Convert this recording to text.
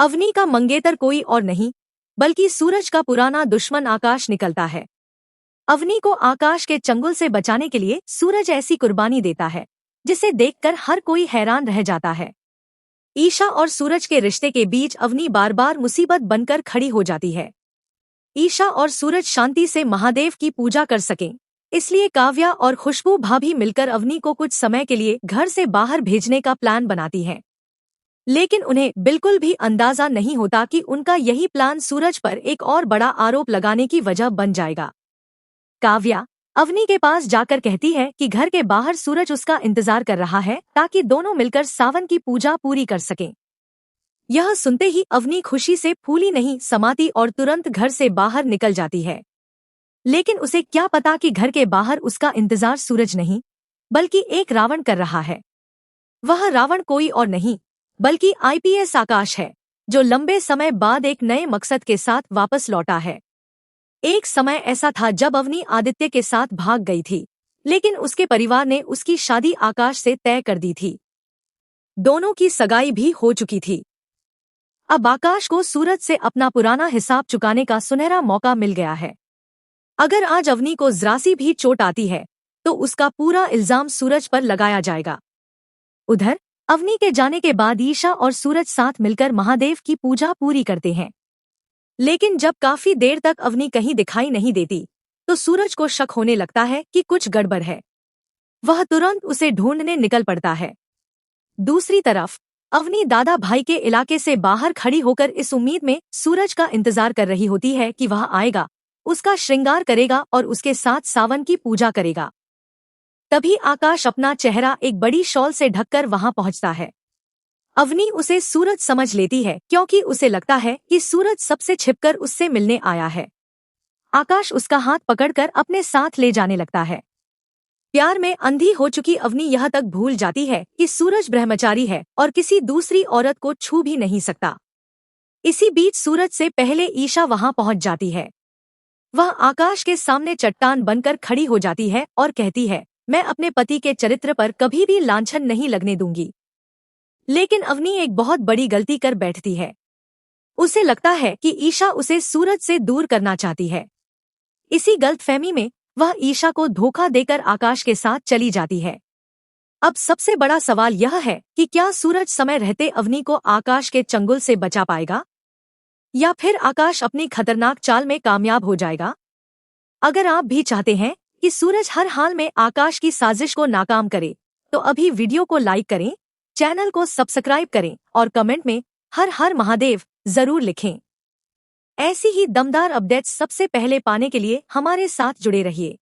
अवनी का मंगेतर कोई और नहीं बल्कि सूरज का पुराना दुश्मन आकाश निकलता है। अवनी को आकाश के चंगुल से बचाने के लिए सूरज ऐसी कुर्बानी देता है जिसे देखकर हर कोई हैरान रह जाता है। ईशा और सूरज के रिश्ते के बीच अवनी बार बार मुसीबत बनकर खड़ी हो जाती है। ईशा और सूरज शांति से महादेव की पूजा कर सकें, इसलिए काव्या और खुशबू भाभी मिलकर अवनी को कुछ समय के लिए घर से बाहर भेजने का प्लान बनाती हैं। लेकिन उन्हें बिल्कुल भी अंदाजा नहीं होता कि उनका यही प्लान सूरज पर एक और बड़ा आरोप लगाने की वजह बन जाएगा। काव्या अवनी के पास जाकर कहती है कि घर के बाहर सूरज उसका इंतजार कर रहा है ताकि दोनों मिलकर सावन की पूजा पूरी कर सकें। यह सुनते ही अवनी खुशी से फूली नहीं समाती और तुरंत घर से बाहर निकल जाती है। लेकिन उसे क्या पता कि घर के बाहर उसका इंतजार सूरज नहीं बल्कि एक रावण कर रहा है। वह रावण कोई और नहीं बल्कि आईपीएस आकाश है, जो लंबे समय बाद एक नए मकसद के साथ वापस लौटा है। एक समय ऐसा था जब अवनी आदित्य के साथ भाग गई थी, लेकिन उसके परिवार ने उसकी शादी आकाश से तय कर दी थी। दोनों की सगाई भी हो चुकी थी। अब आकाश को सूरज से अपना पुराना हिसाब चुकाने का सुनहरा मौका मिल गया है। अगर आज अवनी को जरा सी भी चोट आती है तो उसका पूरा इल्जाम सूरज पर लगाया जाएगा। उधर अवनी के जाने के बाद ईशा और सूरज साथ मिलकर महादेव की पूजा पूरी करते हैं। लेकिन जब काफी देर तक अवनी कहीं दिखाई नहीं देती तो सूरज को शक होने लगता है कि कुछ गड़बड़ है। वह तुरंत उसे ढूंढने निकल पड़ता है। दूसरी तरफ अवनी दादा भाई के इलाके से बाहर खड़ी होकर इस उम्मीद में सूरज का इंतजार कर रही होती है कि वह आएगा, उसका श्रृंगार करेगा और उसके साथ सावन की पूजा करेगा। तभी आकाश अपना चेहरा एक बड़ी शॉल से ढककर वहां पहुंचता है। अवनी उसे सूरज समझ लेती है क्योंकि उसे लगता है कि सूरज सबसे छिपकर उससे मिलने आया है। आकाश उसका हाथ पकड़कर अपने साथ ले जाने लगता है। प्यार में अंधी हो चुकी अवनी यह तक भूल जाती है कि सूरज ब्रह्मचारी है और किसी दूसरी औरत को छू भी नहीं सकता। इसी बीच सूरज से पहले ईशा वहां पहुंच जाती है। वह आकाश के सामने चट्टान बनकर खड़ी हो जाती है और कहती है, मैं अपने पति के चरित्र पर कभी भी लांछन नहीं लगने दूंगी। लेकिन अवनी एक बहुत बड़ी गलती कर बैठती है। उसे लगता है कि ईशा उसे सूरज से दूर करना चाहती है। इसी गलतफहमी में वह ईशा को धोखा देकर आकाश के साथ चली जाती है। अब सबसे बड़ा सवाल यह है कि क्या सूरज समय रहते अवनी को आकाश के चंगुल से बचा पाएगा या फिर आकाश अपनी खतरनाक चाल में कामयाब हो जाएगा। अगर आप भी चाहते हैं कि सूरज हर हाल में आकाश की साजिश को नाकाम करे तो अभी वीडियो को लाइक करें, चैनल को सब्सक्राइब करें और कमेंट में हर हर महादेव जरूर लिखें। ऐसी ही दमदार अपडेट्स सबसे पहले पाने के लिए हमारे साथ जुड़े रहिए।